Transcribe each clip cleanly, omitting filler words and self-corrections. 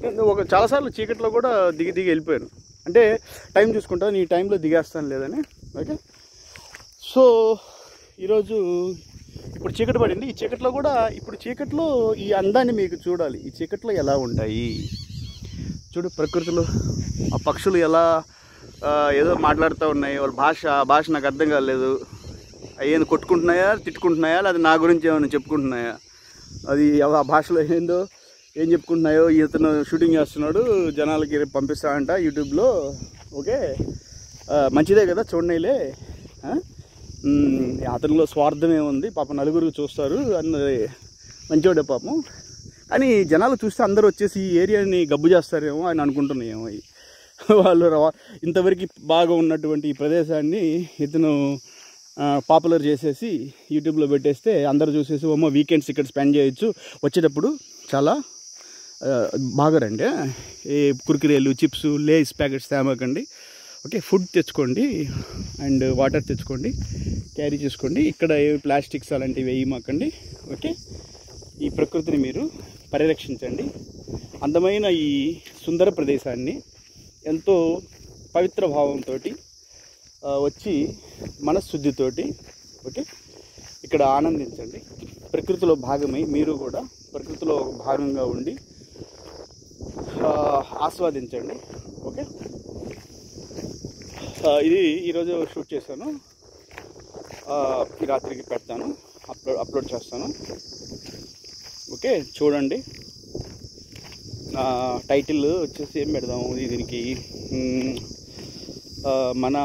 నేను చాలాసార్లు చీకట్లో కూడా దిగి వెళ్ళిపోయాను. అంటే టైం చూసుకుంటాను, ఈ టైంలో దిగేస్తాను లేదని. ఓకే, సో ఈరోజు ఇప్పుడు చీకటి పడింది. ఈ చీకట్లో కూడా ఇప్పుడు చీకట్లో ఈ అందాన్ని మీకు చూడాలి. ఈ చీకట్లో ఎలా ఉంటాయి చూడు, ప్రకృతిలో ఆ పక్షులు ఎలా ఏదో మాట్లాడుతూ ఉన్నాయి. వాళ్ళ భాష నాకు అర్థం కాలేదు. అయ్యేది కొట్టుకుంటున్నాయా, తిట్టుకుంటున్నాయా, లేదా నా గురించి ఏమైనా చెప్పుకుంటున్నాయా, అది ఆ భాషలో ఏందో ఏం చెప్పుకుంటున్నాయో. ఇతను షూటింగ్ చేస్తున్నాడు, జనాలకి పంపిస్తాడంట యూట్యూబ్లో. ఓకే, మంచిదే కదా, చూడనీలే. అతనిలో స్వార్థం ఏముంది, పాపం నలుగురికి చూస్తారు అన్నది మంచివాడే పాపం. కానీ జనాలు చూస్తే అందరూ వచ్చేసి ఈ ఏరియాని గబ్బు చేస్తారేమో అని అనుకుంటున్నాయేమో. వాళ్ళు ఇంతవరకు బాగా ఉన్నటువంటి ఈ ప్రదేశాన్ని ఇతను పాపులర్ చేసేసి యూట్యూబ్లో పెట్టేస్తే అందరూ చూసేసి ఓమో వీకెండ్స్ ఇక్కడ స్పెండ్ చేయొచ్చు, వచ్చేటప్పుడు చాలా బాగా రండి, ఏ కుర్కురేలు, చిప్స్, లేస్ ప్యాకెట్స్ తేమాకండి. ఓకే, ఫుడ్ తెచ్చుకోండి అండ్ వాటర్ తెచ్చుకోండి, క్యారీ చేసుకోండి. ఇక్కడ ఏ ప్లాస్టిక్స్ అలాంటివి వేయమాకండి. ఓకే, ఈ ప్రకృతిని మీరు పరిరక్షించండి. అందమైన ఈ సుందర ప్రదేశాన్ని ఎంతో పవిత్ర భావంతో వచ్చి మనశుద్ధితోటి ఓకే ఇక్కడ ఆనందించండి. ప్రకృతిలో భాగమై మీరు కూడా ప్రకృతిలో భాగంగా ఉండి ఆస్వాదించండి. ఓకే, ఇది ఈరోజు షూట్ చేశాను, ఈ రాత్రికి పెడతాను, అప్లోడ్ చేస్తాను. ఓకే, చూడండి. టైటిల్ వచ్చేసి ఏం పెడదాము దీనికి, మన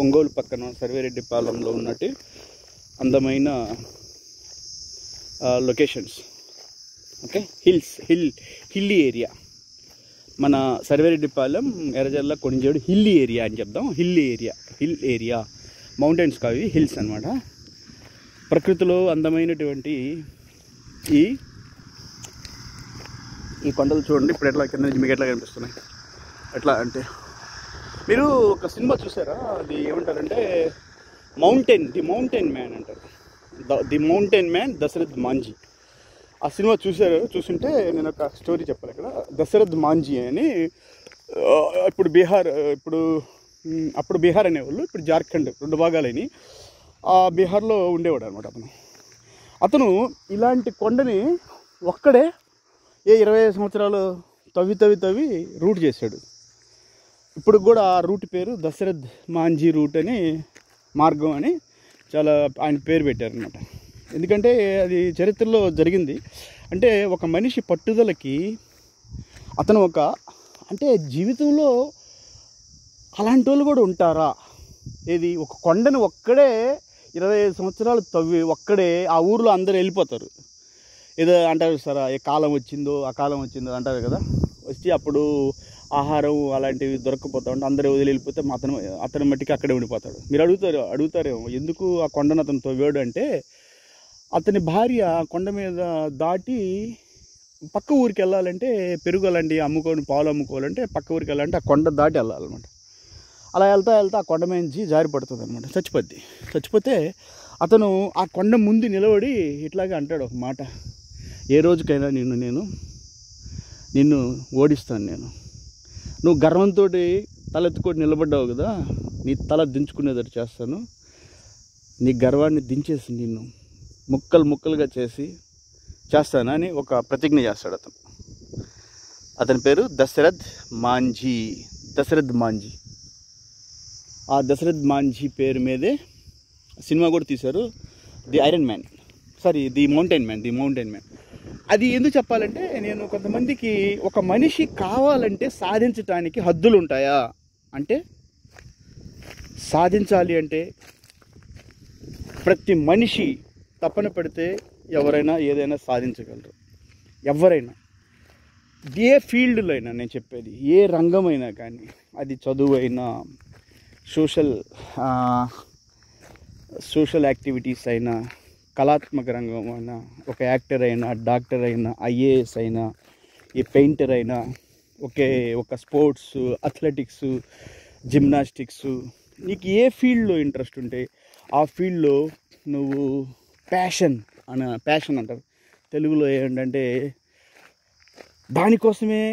ఒంగోలు పక్కన సర్వేరెడ్డిపాలెంలో ఉన్నట్టు అందమైన లొకేషన్స్. Okay, hilly area. మన సర్వేరెడ్డిపాలెం, ఎర్రజల్ల, కొణిజేడు హిల్లీ ఏరియా అని చెప్దాం. హిల్ ఏరియా, మౌంటైన్స్ కావి, హిల్స్ అన్నమాట. ప్రకృతిలో అందమైనటువంటి ఈ కొండలు చూడండి ఇప్పుడు ఎట్లా కింద నుంచి మీకు ఎట్లా కనిపిస్తున్నాయి. ఎట్లా అంటే మీరు ఒక సినిమా చూసారా, అది ఏమంటారంటే ది మౌంటైన్ మ్యాన్ అంటారు. The mountain man, Dashrath Manjhi. ఆ సినిమా చూసుంటే నేను ఒక స్టోరీ చెప్పాలి ఇక్కడ. దశరథ్ మాంజీ అని అప్పుడు బీహార్ అనేవాళ్ళు, ఇప్పుడు జార్ఖండ్, 2 భాగాలని. ఆ బీహార్లో ఉండేవాడు అనమాట అతను. ఇలాంటి కొండని ఒక్కడే 25 సంవత్సరాలు తవ్వి రూట్ చేశాడు. ఇప్పుడు కూడా ఆ రూట్ పేరు దశరథ్ మాంజీ రూట్ అని, మార్గం అని చాలా ఆయన పేరు పెట్టారనమాట. ఎందుకంటే అది చరిత్రలో జరిగింది. అంటే ఒక మనిషి పట్టుదలకి అతను అంటే జీవితంలో అలాంటి వాళ్ళు కూడా ఉంటారా, ఏది ఒక కొండని ఒక్కడే 25 సంవత్సరాలు తవ్వి ఒక్కడే ఆ ఊర్లో అందరూ వెళ్ళిపోతారు. ఏదో అంటారు సార్, ఏ కాలం వచ్చిందో ఆ కాలం వచ్చిందో అంటారు కదా, వచ్చి అప్పుడు ఆహారం అలాంటివి దొరకకపోతా ఉంటే అందరూ వదిలి వెళ్ళిపోతే అతని మట్టికి అక్కడే ఉండిపోతాడు. మీరు అడుగుతారేమో ఎందుకు ఆ కొండను అతను తవ్వాడు అంటే, అతని భార్య కొండ మీద దాటి పక్క ఊరికి వెళ్ళాలంటే, పెరుగు అలాంటివి పాలు అమ్ముకోవాలంటే పక్క ఊరికి వెళ్ళాలంటే ఆ కొండ దాటి వెళ్ళాలన్నమాట. అలా వెళ్తా ఆ కొండ మీద జారి పడుతుంది అనమాట, చచ్చిపోతే అతను ఆ కొండ ముందు నిలబడి ఇట్లాగే అంటాడు ఒక మాట, ఏ రోజుకైనా నిన్ను ఓడిస్తాను. నువ్వు గర్వంతో తలెత్తుకొని నిలబడ్డావు కదా, నీ తల దించుకునేటట్టు చేస్తాను. నీ గర్వాన్ని దించేసి నిన్ను ముక్కలుగా చేస్తానని ఒక ప్రతిజ్ఞ చేస్తాడు అతని పేరు దశరథ్ మాంజీ. ఆ దశరథ్ మాంజీ పేరు మీదే సినిమా కూడా తీశారు, ది మౌంటైన్ మ్యాన్. అది ఎందుకు చెప్పాలంటే, నేను కొంతమందికి ఒక మనిషి కావాలంటే సాధించటానికి హద్దులు ఉంటాయా అంటే, సాధించాలి అంటే ప్రతి మనిషి తపన పెడితే ఎవరైనా ఏదైనా సాధించగలరు. ఎవరైనా ఏ ఫీల్డ్లో అయినా, నేను చెప్పేది ఏ రంగమైనా కానీ, అది చదువైనా, సోషల్ యాక్టివిటీస్ అయినా, కళాత్మక రంగం అయినా, ఒక యాక్టర్ అయినా, డాక్టర్ అయినా, ఐఏఎస్ అయినా, ఈ పెయింటర్ అయినా, ఒక స్పోర్ట్స్, అథ్లెటిక్స్, జిమ్నాస్టిక్స్, నీకు ఏ ఫీల్డ్లో ఇంట్రెస్ట్ ఉంటే ఆ ఫీల్డ్లో నువ్వు ప్యాషన్ అంటారు తెలుగులో ఏంటంటే దానికోసమే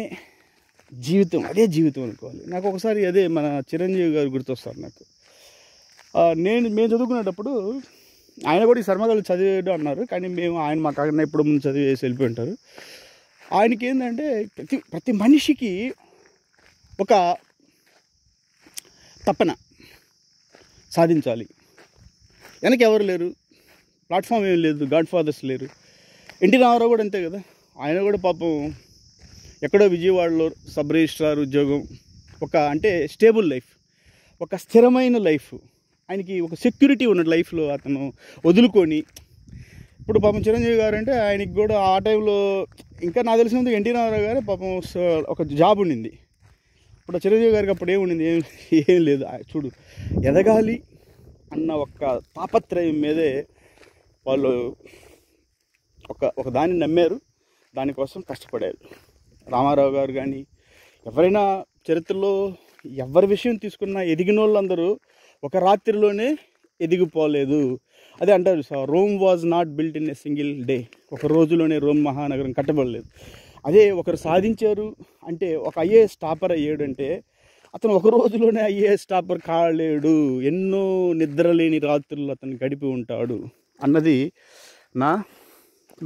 జీవితం, అదే జీవితం అనుకోవాలి. నాకు ఒకసారి అదే మన చిరంజీవి గారు గుర్తొస్తారు నాకు. మేము చదువుకునేటప్పుడు ఆయన కూడా ఈ శర్మగారు చదివాడు అన్నారు, కానీ ఆయన మా కాకన్నా ఎప్పుడు ముందు చదివేసి వెళ్ళిపోయి ఉంటారు. ఆయనకి ఏంటంటే ప్రతి మనిషికి ఒక తపన, సాధించాలి. వెనక ఎవరు లేరు, ప్లాట్ఫామ్ ఏం లేదు, గాడ్ ఫాదర్స్ లేరు. ఎన్టీ రామారావు కూడా అంతే కదా. ఆయన కూడా పాపం ఎక్కడో విజయవాడలో సబ్ రిజిస్ట్రార్ ఉద్యోగం, అంటే స్టేబుల్ లైఫ్, ఒక స్థిరమైన లైఫ్, ఆయనకి ఒక సెక్యూరిటీ ఉన్న లైఫ్లో అతను వదులుకొని, ఇప్పుడు పాపం చిరంజీవి గారు అంటే ఆయనకి కూడా ఆ టైంలో ఇంకా నాకు తెలిసినందుకు ఎన్టీ రామారావు గారు పాపం ఒక జాబ్ ఉండింది. ఇప్పుడు చిరంజీవి గారికి అప్పుడు ఏముండింది, ఏం లేదు. చూడు, ఎదగాలి అన్న ఒక తాపత్రయం మీదే వాళ్ళు ఒక దాన్ని నమ్మారు, దానికోసం కష్టపడారు. రామారావు గారు కానీ ఎవరైనా చరిత్రలో ఎవరి విషయం తీసుకున్నా ఎదిగిన వాళ్ళందరూ ఒక రాత్రిలోనే ఎదిగిపోలేదు. అదే అంటారు, Rome was not built in a single day. ఒక రోజులోనే రోమ్ మహానగరం కట్టబడలేదు. అదే ఒకరు సాధించారు అంటే, ఒక ఐఏఎస్ టాపర్ అయ్యాడు అంటే అతను ఒక రోజులోనే ఐఏఎస్ టాపర్ కాలేడు, ఎన్నో నిద్రలేని రాత్రులు అతను గడిపి ఉంటాడు అన్నది నా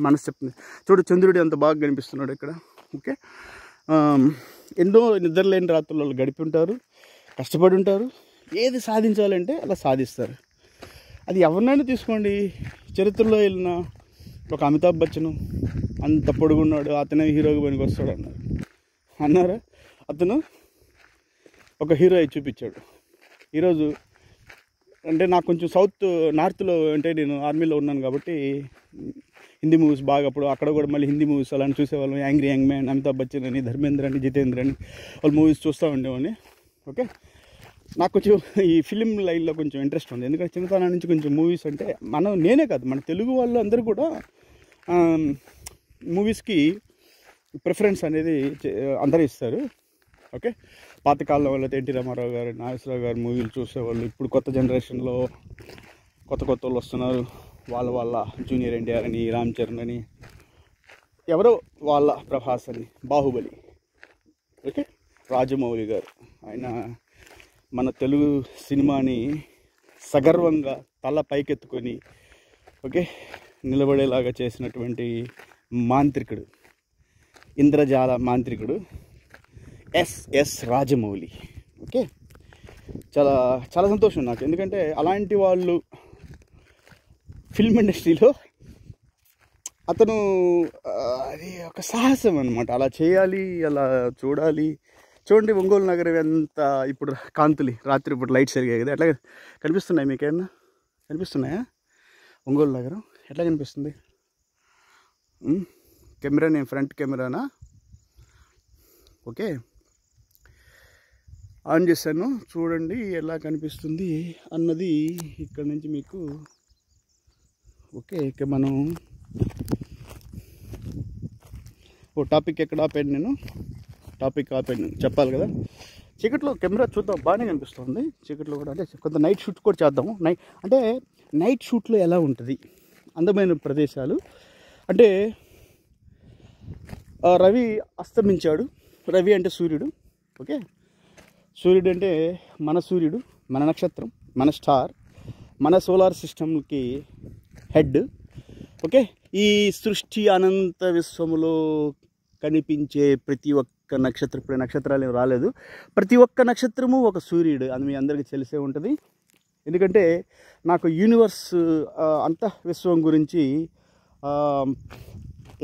మనసు చెప్తుంది. చూడు, చంద్రుడు ఎంత బాగా కనిపిస్తున్నాడు ఇక్కడ. ఓకే, ఎన్నో నిద్రలేని రాత్రులు గడిపి ఉంటారు, కష్టపడి ఉంటారు. ఏది సాధించాలంటే అలా సాధిస్తారు. అది ఎవరినైనా తీసుకోండి, చరిత్రలో వెళ్ళిన ఒక అమితాబ్ బచ్చన్ అంత పొడుగున్నాడు, అతనే హీరోగా పనికి వస్తాడు అన్నారా? అతను ఒక హీరో అయి చూపించాడు. ఈరోజు అంటే నాకు కొంచెం నార్త్లో అంటే నేను ఆర్మీలో ఉన్నాను కాబట్టి హిందీ మూవీస్ బాగా, అప్పుడు అక్కడ కూడా మళ్ళీ హిందీ మూవీస్ అలాంటి చూసేవాళ్ళం. Angry young man, Amitabh Bachchan అని, ధర్మేంద్ర అని, జితేంద్ర అని వాళ్ళు మూవీస్ చూస్తూ ఉండేవాడిని. ఓకే, నాకు కొంచెం ఈ ఫిలిం లైన్లో కొంచెం ఇంట్రెస్ట్ ఉంది. ఎందుకంటే చిన్నతనం నుంచి కొంచెం మూవీస్ అంటే నేనే కాదు, మన తెలుగు వాళ్ళు అందరూ కూడా మూవీస్కి ప్రిఫరెన్స్ అనేది అందరూ ఇస్తారు. ఓకే, పాతకాలం వాళ్ళతో ఎన్టీ రామారావు గారు, నాగేశ్వరరావు గారు మూవీలు చూసేవాళ్ళు. ఇప్పుడు కొత్త జనరేషన్లో కొత్త వాళ్ళు వస్తున్నారు, వాళ్ళ జూనియర్ ఎన్టీఆర్ అని, రామ్ చరణ్ అని, ఎవరో వాళ్ళ ప్రభాస్ అని, బాహుబలి. ఓకే, రాజమౌళి గారు, ఆయన మన తెలుగు సినిమాని సగర్వంగా తల పైకెత్తుకొని ఓకే నిలబడేలాగా చేసినటువంటి మాంత్రికుడు, ఇంద్రజాల మాంత్రికుడు ఎస్ రాజమౌళి. ఓకే, చాలా చాలా సంతోషం నాకు, ఎందుకంటే అలాంటి వాళ్ళు ఫిల్మ్ ఇండస్ట్రీలో అతను అది ఒక సాహసం అనమాట. అలా చేయాలి, అలా చూడాలి. చూడండి, ఒంగోలు నగరం ఎంత ఇప్పుడు కాంతులి, రాత్రి ఇప్పుడు లైట్స్ జరిగాయి కదా, ఎట్లా కనిపిస్తున్నాయి? మీకేమన్నా కనిపిస్తున్నాయా? ఒంగోలు నగరం ఎట్లా కనిపిస్తుంది? కెమెరా నేను ఫ్రంట్ కెమెరానా? ఓకే, ఆన్ చేశాను, చూడండి ఎలా కనిపిస్తుంది అన్నది ఇక్కడ నుంచి మీకు. ఓకే, ఇక మనం టాపిక్ ఎక్కడ ఆపాను నేను? టాపిక్ ఆపాను చెప్పాలి కదా. చీకట్లో కెమెరా చూద్దాం, బాగానే కనిపిస్తుంది చీకట్లో కూడా. అంటే కొంత నైట్ షూట్ కూడా చేద్దాము. నైట్ షూట్లో ఎలా ఉంటుంది అందమైన ప్రదేశాలు అంటే, రవి అస్తమించాడు. రవి అంటే సూర్యుడు. ఓకే, సూర్యుడు అంటే మన సూర్యుడు, మన నక్షత్రం, మన స్టార్, మన సోలార్ సిస్టమ్కి హెడ్. ఓకే, ఈ సృష్టి అనంత విశ్వములో కనిపించే ప్రతి ఒక్క నక్షత్రం, ఇప్పుడు నక్షత్రాలు ఏమి రాలేదు, ప్రతి ఒక్క నక్షత్రము ఒక సూర్యుడు, అది మీ అందరికీ తెలిసే ఉంటుంది. ఎందుకంటే నాకు యూనివర్స్ అంత విశ్వం గురించి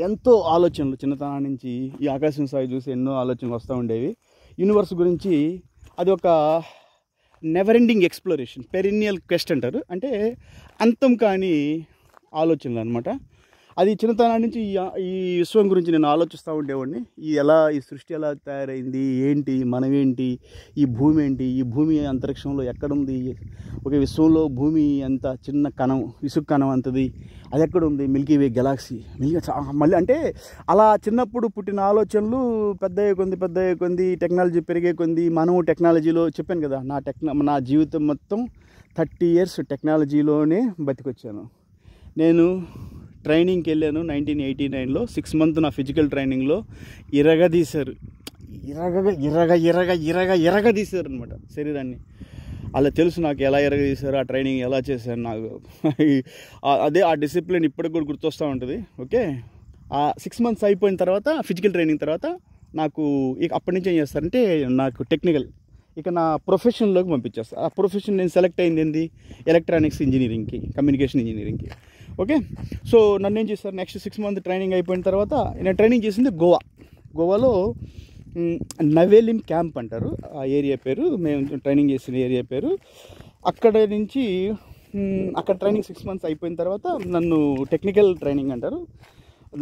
ఎంతో ఆలోచనలు, చిన్నతనం నుంచి ఈ ఆకాశం స్థాయి చూసి ఎన్నో ఆలోచనలు వస్తూ ఉండేవి. యూనివర్స్ గురించి అది ఒక never ending exploration, perineal quest అంటారు, అంటే అంతం కాని ఆలోచనలు అనమాట. అది చిన్నతనం నుంచి ఈ విశ్వం గురించి నేను ఆలోచిస్తూ ఉండేవాడిని. ఈ సృష్టి ఎలా తయారైంది, ఏంటి, మనమేంటి, ఈ భూమి ఏంటి, ఈ భూమి అంతరిక్షంలో ఎక్కడుంది, ఒక విశ్వంలో భూమి ఎంత చిన్న కణం, ఇసుక కణం అంతది, అది ఎక్కడుంది, మిల్కీవే గెలాక్సీ, మళ్ళీ అంటే అలా చిన్నప్పుడు పుట్టిన ఆలోచనలు పెద్దయ్యే కొంది టెక్నాలజీ పెరిగే కొంది, మనము టెక్నాలజీలో చెప్పాను కదా, నా జీవితం మొత్తం 30 years టెక్నాలజీలోనే బతికొచ్చాను. నేను ట్రైనింగ్కి వెళ్ళాను 1989లో. 6 months నా ఫిజికల్ ట్రైనింగ్లో ఇరగదీశారు. ఇరగదీశారు అనమాట శరీరాన్ని. అలా తెలుసు నాకు ఎలా ఎరగదీశారు, ఆ ట్రైనింగ్ ఎలా చేశారు నాకు. అదే ఆ డిసిప్లిన్ ఇప్పటికి కూడా గుర్తొస్తూ ఉంటుంది. ఓకే, ఆ 6 months అయిపోయిన తర్వాత ఫిజికల్ ట్రైనింగ్ తర్వాత నాకు ఇక అప్పటి నుంచి ఏం చేస్తారంటే నాకు టెక్నికల్ ఇక నా ప్రొఫెషన్లోకి పంపించేస్తారు. ఆ ప్రొఫెషన్ నేను సెలెక్ట్ అయింది ఏంది, ఎలక్ట్రానిక్స్ ఇంజనీరింగ్కి, కమ్యూనికేషన్ ఇంజనీరింగ్కి. ఓకే, సో నన్ను ఏం చేస్తారు, నెక్స్ట్ 6 months ట్రైనింగ్ అయిపోయిన తర్వాత నేను ట్రైనింగ్ చేసింది గోవాలో నవేలిం క్యాంప్ అంటారు ఆ ఏరియా పేరు, మేము ట్రైనింగ్ చేసిన ఏరియా పేరు. అక్కడ నుంచి అక్కడ ట్రైనింగ్ 6 months అయిపోయిన తర్వాత నన్ను టెక్నికల్ ట్రైనింగ్ అంటారు,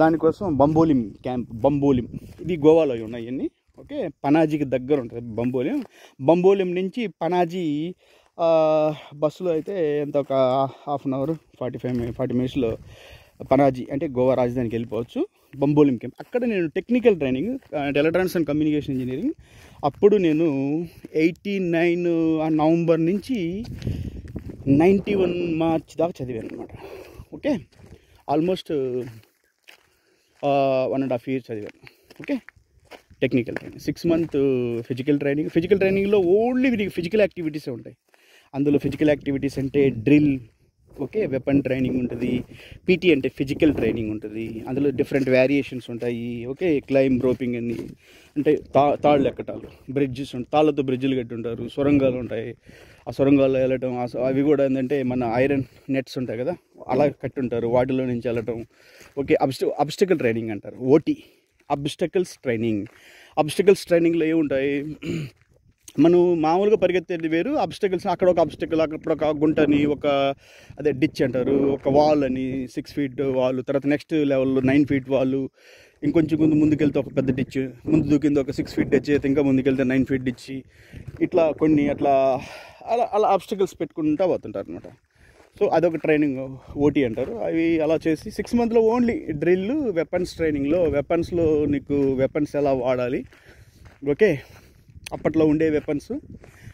దానికోసం బంబోలిం ఇది గోవాలో ఉన్నాయి ఇవన్నీ. ఓకే, పనాజీకి దగ్గర ఉంటుంది బంబోలిం నుంచి పనాజీ బస్సులో అయితే ఎంత ఒక హాఫ్ అన్ అవర్ 40 minutesలో పనాజీ అంటే గోవా రాజధానికి వెళ్ళిపోవచ్చు. బంబోలిం క్యాంప్ అక్కడ నేను టెక్నికల్ ట్రైనింగ్ అంటే ఎలక్ట్రానిక్స్ అండ్ కమ్యూనికేషన్ ఇంజనీరింగ్. అప్పుడు నేను 89 నవంబర్ నుంచి 91 మార్చ్ దాకా చదివాను అనమాట. ఓకే, ఆల్మోస్ట్ 1.5 years చదివాను. Okay, technical training 6 months physical ట్రైనింగ్లో ఓన్లీ ఫిజికల్ యాక్టివిటీసే ఉంటాయి. అందులో ఫిజికల్ యాక్టివిటీస్ అంటే డ్రిల్, ఓకే, వెపన్ ట్రైనింగ్ ఉంటుంది, పీటీ అంటే ఫిజికల్ ట్రైనింగ్ ఉంటుంది. అందులో డిఫరెంట్ వేరియేషన్స్ ఉంటాయి. ఓకే, క్లైంబ్, రోపింగ్ అని అంటే తాళ్ళు ఎక్కటాలు, బ్రిడ్జెస్ ఉంటాయి, తాళ్ళతో బ్రిడ్జ్లు కట్టుంటారు, సొరంగాలు ఉంటాయి, ఆ సొరంగాల్లో వెళ్ళటం, అవి కూడా ఏంటంటే మన ఐరన్ నెట్స్ ఉంటాయి కదా అలా కట్టుంటారు, వాటిలో నుంచి వెళ్ళటం. ఓకే, అబ్స్టికల్ ట్రైనింగ్ అంటారు, ఓటీ అబ్స్టకల్స్ ట్రైనింగ్లో ఏముంటాయి, మనం మామూలుగా పరిగెత్తేది వేరు, అబ్స్టకల్స్ అక్కడ ఒక అబ్స్టకల్, అక్కడ ఒక గుంటని, ఒక అదే డిచ్ అంటారు, ఒక వాల్ అని 6 feet వాల్, తర్వాత నెక్స్ట్ లెవెల్లో 9 feet వాల్, ఇంకొంచెం ముందుకెళ్తే ఒక పెద్ద డిచ్, ముందు దూకింది ఒక 6 feet డిచ్, అయితే ఇంకా ముందుకెళ్తే 9 feet డిచ్, ఇట్లా కొన్ని అట్లా అలా అబ్స్టకల్స్ పెట్టుకుంటూ పోతుంటారు అనమాట. సో అదొక ట్రైనింగ్ ఓటీ అంటారు. అవి అలా చేసి 6 monthsలో ఓన్లీ డ్రిల్, వెపన్స్ ట్రైనింగ్లో వెపన్స్లో నీకు వెపన్స్ ఎలా వాడాలి. ఓకే, అప్పట్లో ఉండే వెపన్స్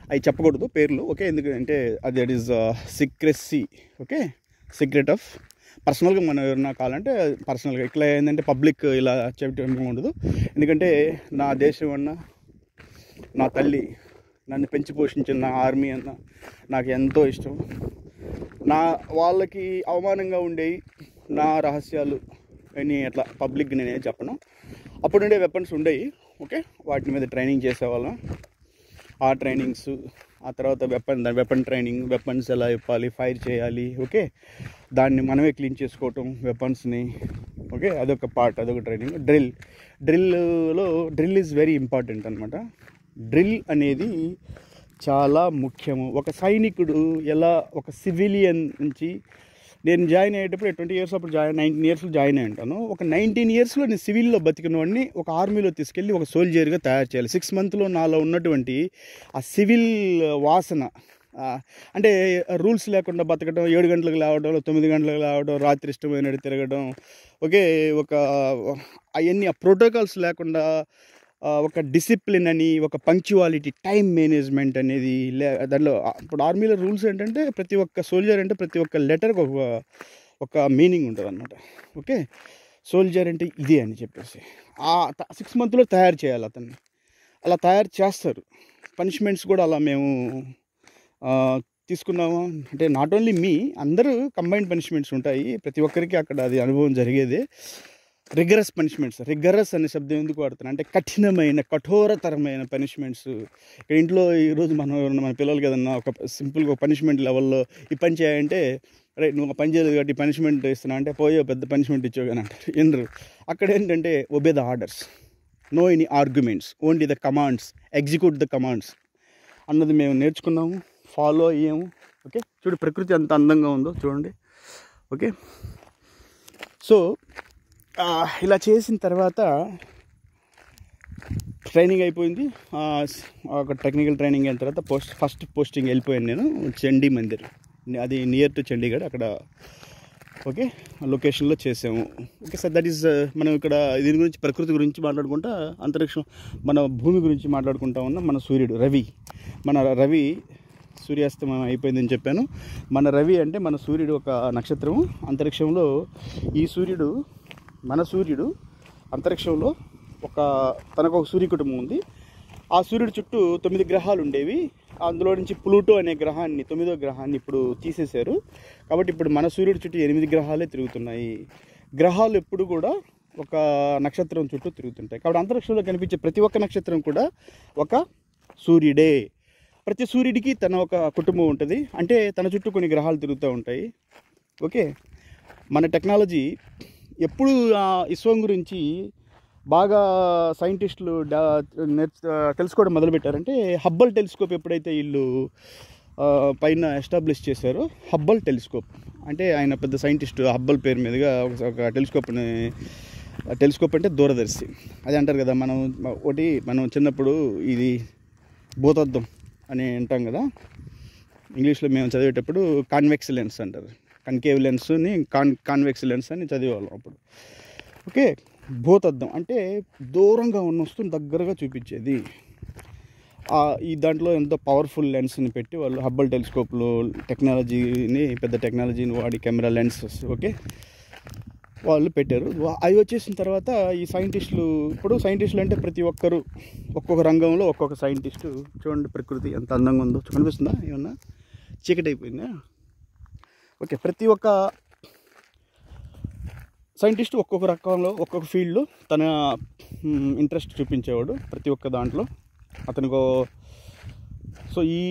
అవి చెప్పకూడదు పేర్లు. ఓకే, ఎందుకంటే that is secrecy. Okay, secret of పర్సనల్గా మనం ఎవరైనా కావాలంటే పర్సనల్గా, ఇట్లా ఏంటంటే పబ్లిక్ ఇలా చెప్పడం ఉండదు. ఎందుకంటే నా దేశం అన్న, నా తల్లి, నన్ను పెంచి పోషించిన నా ఆర్మీ అన్న నాకు ఎంతో ఇష్టం. వాళ్ళకి అవమానంగా ఉండేవి నా రహస్యాలు అని అట్లా పబ్లిక్ నేనే చెప్పను. అప్పుడుండే వెపన్స్ ఉండేవి. ఓకే, వాటి మీద ట్రైనింగ్ చేసేవాళ్ళం. ఆ ట్రైనింగ్స్, ఆ తర్వాత వెపన్ ట్రైనింగ్, వెపన్స్ ఎలా ఇవ్వాలి, ఫైర్ చేయాలి. ఓకే, దాన్ని మనమే క్లీన్ చేసుకోవటం వెపన్స్ని. ఓకే, అదొక పార్ట్, అదొక training. Drill is very important అనమాట. డ్రిల్ అనేది చాలా ముఖ్యము. ఒక సైనికుడు ఎలా ఒక సివిలియన్ నుంచి, నేను జాయిన్ అయ్యేటప్పుడు 20 years అప్పుడు 19 yearsలో జాయిన్ అయ్యి ఉంటాను. ఒక 19 yearsలో నేను సివిల్లో బతికిన వాడిని ఒక ఆర్మీలో తీసుకెళ్ళి ఒక సోల్జర్గా తయారు చేయాలి. 6 monthsలో నాలో ఉన్నటువంటి ఆ సివిల్ వాసన, అంటే రూల్స్ లేకుండా బతకడం, 7 గంటలకు లేవడం, 9 గంటలకు లేవడం, రాత్రి ఇష్టమైనట్టు తిరగడం. ఓకే, అవన్నీ ఆ ప్రోటోకాల్స్ లేకుండా ఒక డిసిప్లిన్ అని, ఒక పంక్చువాలిటీ, టైం మేనేజ్మెంట్ అనేది దానిలో. ఇప్పుడు ఆర్మీలో రూల్స్ ఏంటంటే ప్రతి ఒక్క సోల్జర్ అంటే ప్రతి ఒక్క లెటర్కి ఒక మీనింగ్ ఉంటుంది అన్నమాట. ఓకే, సోల్జర్ అంటే ఇది అని చెప్పేసి ఆ 6 monthsలో తయారు చేయాలి అతన్ని. అలా తయారు చేస్తారు. పనిష్మెంట్స్ కూడా అలా మేము తీసుకున్నాము. అంటే నాట్ ఓన్లీ మీ, అందరూ కంబైన్డ్ పనిష్మెంట్స్ ఉంటాయి ప్రతి ఒక్కరికి అక్కడ, అది అనుభవం జరిగేదే. రిగరస్ పనిష్మెంట్స్, రిగరస్ అనే శబ్దం ఎందుకు వాడుతున్నాను అంటే కఠినమైన, కఠోరతరమైన పనిష్మెంట్స్. ఇక్కడ ఇంట్లో ఈరోజు మన పిల్లలకి ఏదన్నా ఒక సింపుల్గా పనిష్మెంట్ లెవెల్లో ఈ పని చేయాలంటే, రైట్ నువ్వు పని చేయలేదు కాబట్టి పనిష్మెంట్ ఇస్తున్నా అంటే పోయో పెద్ద పనిష్మెంట్ ఇచ్చావు కానీ అంటారు. ఎనరు అక్కడ ఏంటంటే obey the orders, no any arguments, only the commands, execute the commands అన్నది మేము నేర్చుకున్నాము, ఫాలో అయ్యాము. ఓకే, చూడు ప్రకృతి ఎంత అందంగా ఉందో చూడండి. ఓకే, సో ఇలా చేసిన తర్వాత ట్రైనింగ్ అయిపోయింది. ఒక టెక్నికల్ ట్రైనింగ్ అయిన తర్వాత ఫస్ట్ పోస్టింగ్ వెళ్ళిపోయాను నేను చండీ మందిర్, అది నియర్ టు చండీగఢ్ అక్కడ. ఓకే, లొకేషన్లో చేసాము. ఓకే సార్, దట్ ఈస్ మనం ఇక్కడ దీని గురించి, ప్రకృతి గురించి మాట్లాడుకుంటా, అంతరిక్షం మన భూమి గురించి మాట్లాడుకుంటా ఉన్నాం. మన సూర్యుడు రవి సూర్యాస్తమయం అయిపోయిందని చెప్పాను. మన రవి అంటే మన సూర్యుడు ఒక నక్షత్రం అంతరిక్షంలో. ఈ సూర్యుడు మన సూర్యుడు అంతరిక్షంలో తనకు ఒక సూర్య కుటుంబం ఉంది. ఆ సూర్యుడు చుట్టూ 9 గ్రహాలు ఉండేవి. అందులో నుంచి ప్లూటో అనే గ్రహాన్ని 9వ గ్రహాన్ని ఇప్పుడు తీసేశారు. కాబట్టి ఇప్పుడు మన సూర్యుడి చుట్టూ 8 గ్రహాలే తిరుగుతున్నాయి. గ్రహాలు ఎప్పుడు కూడా ఒక నక్షత్రం చుట్టూ తిరుగుతుంటాయి. కాబట్టి అంతరిక్షంలో కనిపించే ప్రతి ఒక్క నక్షత్రం కూడా ఒక సూర్యుడే. ప్రతి సూర్యుడికి తన ఒక కుటుంబం ఉంటుంది. అంటే తన చుట్టూ కొన్ని గ్రహాలు తిరుగుతూ ఉంటాయి. ఓకే, మన టెక్నాలజీ ఎప్పుడు ఇస్రో గురించి బాగా సైంటిస్టులు తెలుసుకోవడం మొదలుపెట్టారంటే హబ్బల్ టెలిస్కోప్ ఎప్పుడైతే వీళ్ళు పైన ఎస్టాబ్లిష్ చేశారో, హబ్బల్ టెలిస్కోప్ అంటే ఆయన పెద్ద సైంటిస్ట్ హబ్బల్ పేరు మీదుగా ఒక టెలిస్కోప్ అంటే దూరదర్శి. అది అంటారు కదా, మనం చిన్నప్పుడు ఇది భూతద్దం అని అంటాం కదా. ఇంగ్లీష్లో మేము చదివేటప్పుడు కాన్వెక్స్ లెన్స్ అంటారు. కన్కేవ్ లెన్స్ని కాన్వెక్స్ లెన్స్ అని చదివేవాళ్ళం అప్పుడు. ఓకే, భూతద్దం అంటే దూరంగా ఉన్న వస్తువుని దగ్గరగా చూపించేది. ఈ దాంట్లో ఎంతో పవర్ఫుల్ లెన్స్ని పెట్టి వాళ్ళు హబ్బల్ టెలిస్కోప్లో పెద్ద టెక్నాలజీని వాడి కెమెరా లెన్సెస్ వాళ్ళు పెట్టారు. అవి వచ్చేసిన తర్వాత ఈ ఇప్పుడు సైంటిస్టులు అంటే ప్రతి ఒక్కరు ఒక్కొక్క రంగంలో ఒక్కొక్క సైంటిస్టు. చూడండి ప్రకృతి ఎంత అందంగా ఉందో, కనిపిస్తుందా? ఏమన్నా చీకటి అయిపోయిందా? ఓకే, ప్రతి ఒక్క సైంటిస్టు ఒక్కొక్క రకంలో ఒక్కొక్క ఫీల్డ్లో తన ఇంట్రెస్ట్ చూపించేవాడు ప్రతి ఒక్క దాంట్లో అతనికో. సో ఈ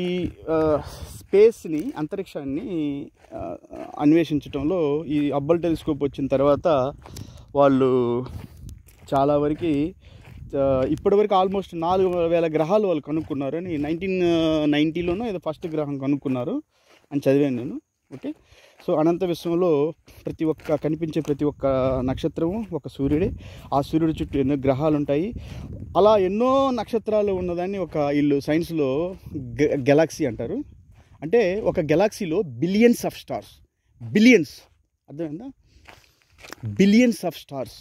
స్పేస్ని, అంతరిక్షాన్ని అన్వేషించడంలో ఈ హబ్బల్ టెలిస్కోప్ వచ్చిన తర్వాత వాళ్ళు చాలా వరకు ఇప్పటివరకు ఆల్మోస్ట్ 4,000 గ్రహాలు వాళ్ళు కనుక్కున్నారు అని 1990లోనో ఏదో ఫస్ట్ గ్రహం కనుక్కున్నారు అని చదివాను నేను. ఓకే, సో అనంత విశ్వంలో కనిపించే ప్రతి ఒక్క నక్షత్రము ఒక సూర్యుడే. ఆ సూర్యుడి చుట్టూ ఎన్నో గ్రహాలు ఉంటాయి. అలా ఎన్నో నక్షత్రాలు ఉన్నదాన్ని వీళ్ళు సైన్స్లో గెలాక్సీ అంటారు. అంటే ఒక గెలాక్సీలో బిలియన్స్ ఆఫ్ స్టార్స్, బిలియన్స్, అర్థమైందా? Billions of stars.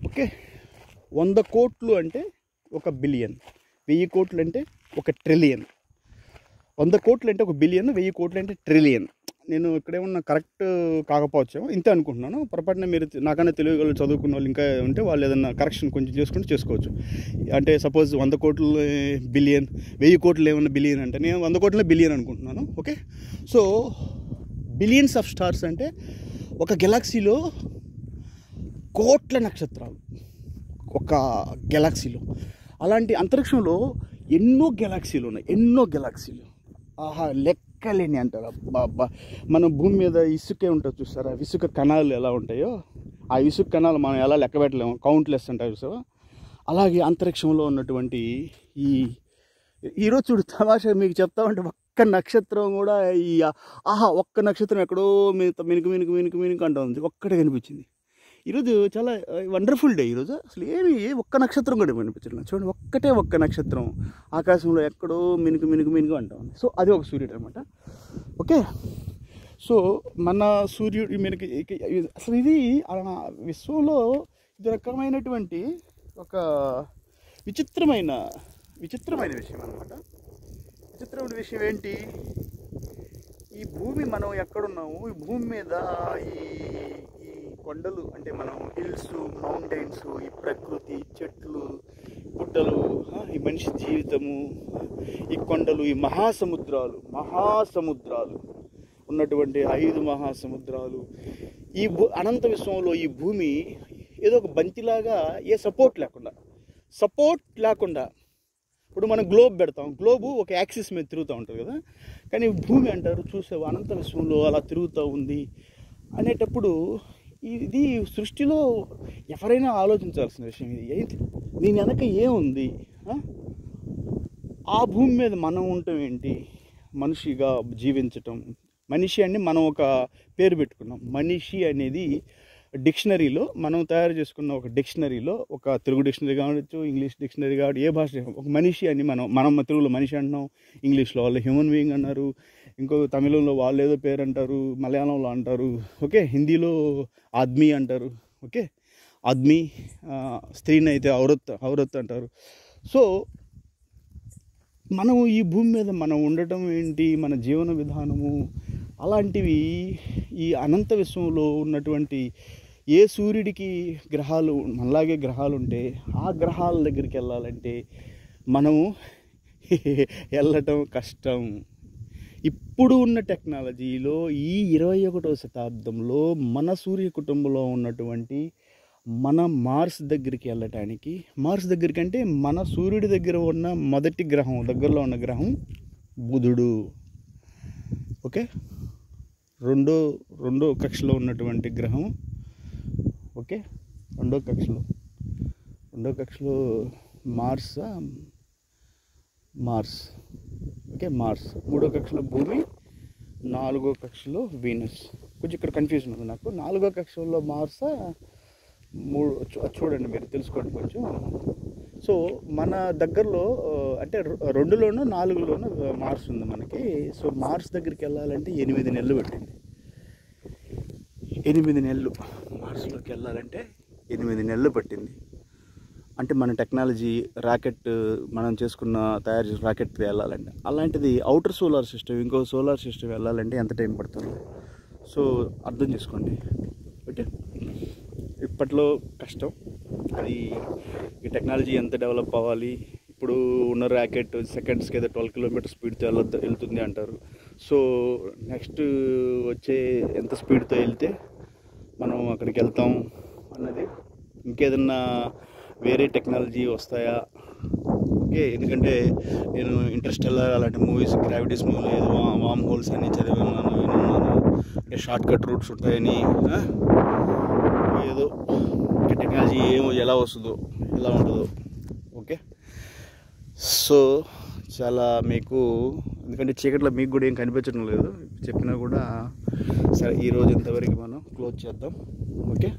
ఓకే, 100 కోట్లు అంటే ఒక బిలియన్, 1000 కోట్లు అంటే ఒక ట్రిలియన్. 100 కోట్లు అంటే ఒక బిలియన్, 1000 కోట్లు అంటే ట్రిలియన్. నేను ఇక్కడేమన్నా కరెక్ట్ కాకపోవచ్చు, ఇంతే అనుకుంటున్నాను. పొరపాటున మీరు నాకన్నా తెలుగు చదువుకున్న వాళ్ళు ఇంకా ఉంటే వాళ్ళు ఏదన్నా కరెక్షన్ కొంచెం చేసుకోవచ్చు. అంటే సపోజ్ 100 కోట్లు బిలియన్, 1000 కోట్లు ఏమన్నా బిలియన్ అంటే నేను 100 కోట్ల బిలియన్ అనుకుంటున్నాను. Okay, so billions of stars అంటే ఒక గెలాక్సీలో కోట్ల నక్షత్రాలు ఒక గెలాక్సీలో. అలాంటి అంతరిక్షంలో ఎన్నో గెలాక్సీలు ఉన్నాయి, ఎన్నో గెలాక్సీలు. లెక్కలేని అంటారు. అబ్బా, మన భూమి మీద ఇసుకే ఉంటుంది చూస్తారా, ఇసుక కణాలు ఎలా ఉంటాయో ఆ ఇసుక కణాలు మనం ఎలా లెక్క పెట్టలేము, కౌంట్లెస్ అంటారు చూసావా. అలాగే అంతరిక్షంలో ఉన్నటువంటి ఈరోజు చూడు తమాషా మీకు చెప్తామంటే ఒక్క నక్షత్రం కూడా ఒక్క నక్షత్రం ఎక్కడో మినుకు అంటూ ఉంది, ఒక్కటే కనిపించింది. ఈరోజు చాలా వండర్ఫుల్ డే. ఈరోజు అసలు ఒక్క నక్షత్రం కూడా కనిపించలేదు. చూడండి, ఒక్క నక్షత్రం ఆకాశంలో ఎక్కడో మినుకు అంటూ ఉంది. సో అది ఒక సూర్యుడు అనమాట. ఓకే, సో మన సూర్యుడు మనకి అసలు ఇది విశ్వంలో ఇది రకమైనటువంటి ఒక విచిత్రమైన విషయం అనమాట. విచిత్రమైన విషయం ఏంటి? ఈ భూమి మనం ఎక్కడున్నాము, ఈ భూమి మీద ఈ కొండలు అంటే మనం హిల్స్, మౌంటైన్స్, ఈ ప్రకృతి, చెట్లు, గుట్టలు, ఈ మనిషి జీవితము, ఈ కొండలు, ఈ మహాసముద్రాలు ఉన్నటువంటి 5 మహాసముద్రాలు, ఈ అనంత విశ్వంలో ఈ భూమి ఏదో ఒక బంతిలాగా సపోర్ట్ లేకుండా ఇప్పుడు మనం గ్లోబ్ పెడతాం, గ్లోబు ఒక యాక్సిస్ మీద తిరుగుతూ ఉంటుంది కదా. కానీ భూమి అంటారు చూసావు అనంత విశ్వంలో అలా తిరుగుతూ ఉంది అనేటప్పుడు ఇది సృష్టిలో ఎవరైనా ఆలోచించాల్సిన విషయం. ఇది దీని వెనక ఏముంది? ఆ భూమి మీద మనం ఉండటం ఏంటి? మనిషిగా జీవించటం. మనిషి అని మనం ఒక పేరు పెట్టుకున్నాం. మనిషి అనేది డిక్షనరీలో మనం తయారు చేసుకున్న ఒక డిక్షనరీలో, ఒక తెలుగు డిక్షనరీ కావచ్చు, ఇంగ్లీష్ డిక్షనరీ కావచ్చు, ఏ భాష, ఒక మనిషి అని మనం తెలుగులో మనిషి అంటున్నాం, ఇంగ్లీష్లో వాళ్ళు హ్యూమన్ బీయింగ్ అన్నారు, ఇంకో తమిళంలో వాళ్ళు ఏదో పేరు అంటారు, మలయాళంలో అంటారు, ఓకే, హిందీలో ఆద్మీ అంటారు, ఓకే, ఆద్మీ, స్త్రీని అయితే ఔరత్ అంటారు. సో మనం ఈ భూమి మీద మనం ఉండటం ఏంటి, మన జీవన విధానము అలాంటివి ఈ అనంత విశ్వంలో ఉన్నటువంటి ఏ సూర్యుడికి గ్రహాలు మనలాగే గ్రహాలు ఉంటే ఆ గ్రహాల దగ్గరికి వెళ్ళాలంటే మనము వెళ్ళటం కష్టం. ఇప్పుడు ఉన్న టెక్నాలజీలో ఈ 21వ శతాబ్దంలో మన సూర్య కుటుంబంలో ఉన్నటువంటి మన మార్స్ దగ్గరికి వెళ్ళటానికి, మార్స్ దగ్గరికి అంటే మన సూర్యుడి దగ్గర ఉన్న మొదటి గ్రహం, దగ్గరలో ఉన్న గ్రహం బుధుడు. ఓకే, రెండో కక్షలో ఉన్నటువంటి గ్రహం. ఓకే, రెండో కక్షలో మార్స్. Okay, Mars. మూడో కక్షలో భూమి, 4వ కక్షలో వీనస్. కొంచెం ఇక్కడ కన్ఫ్యూజన్ ఉంది నాకు. 4వ కక్షలో మార్స్, చూడండి మీరు తెలుసుకోండి కొంచెం. సో మన దగ్గరలో అంటే 2లోనూ 4లోనూ మార్స్ ఉంది మనకి. సో మార్స్ దగ్గరికి వెళ్ళాలంటే 8 నెలలు పట్టింది. 8 నెలలు మార్స్లోకి వెళ్ళాలంటే 8 నెలలు పట్టింది. అంటే మన టెక్నాలజీ రాకెట్ మనం తయారు చేసిన రాకెట్ వెళ్ళాలంటే, అలాంటిది అవుటర్ సోలార్ సిస్టమ్, ఇంకో సోలార్ సిస్టమ్ వెళ్ళాలంటే ఎంత టైం పడుతుంది? సో అర్థం చేసుకోండి. ఓకే, ఇప్పట్లో కష్టం. అది ఈ టెక్నాలజీ ఎంత డెవలప్ అవ్వాలి. ఇప్పుడు ఉన్న ర్యాకెట్ సెకండ్స్కి ఏదో 12 కిలోమీటర్ స్పీడ్తో వెళ్తుంది అంటారు. సో నెక్స్ట్ వచ్చే ఎంత స్పీడ్తో వెళ్తే మనం అక్కడికి వెళ్తాం అన్నది, ఇంకేదన్నా వేరే టెక్నాలజీ వస్తాయా? ఓకే, ఎందుకంటే నేను ఇంటర్స్టెల్లార్ అలాంటి మూవీస్, గ్రావిటీస్ మూవీలో ఏదో వామ్ హోల్స్ అని విన్నాను. అంటే షార్ట్ కట్ రూట్స్ ఉంటాయని, ఏదో టెక్నాలజీ ఎలా వస్తుందో, ఎలా ఉంటుందో. ఓకే, సో చాలా మీకు, ఎందుకంటే చీకట్లో మీకు కూడా ఏం కనిపించడం లేదు, చెప్పినా కూడా. సరే, ఈరోజు ఇంతవరకు మనం క్లోజ్ చేద్దాం. ఓకే,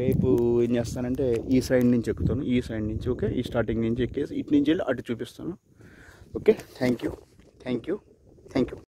రేపు ఏం చేస్తానంటే ఈ సైడ్ నుంచి ఎక్కుతాను, ఈ సైడ్ నుంచి. ఓకే, ఈ స్టార్టింగ్ నుంచి ఎక్కేసి ఇటు నుంచి వెళ్ళి అటు చూపిస్తాను. Okay, thank you.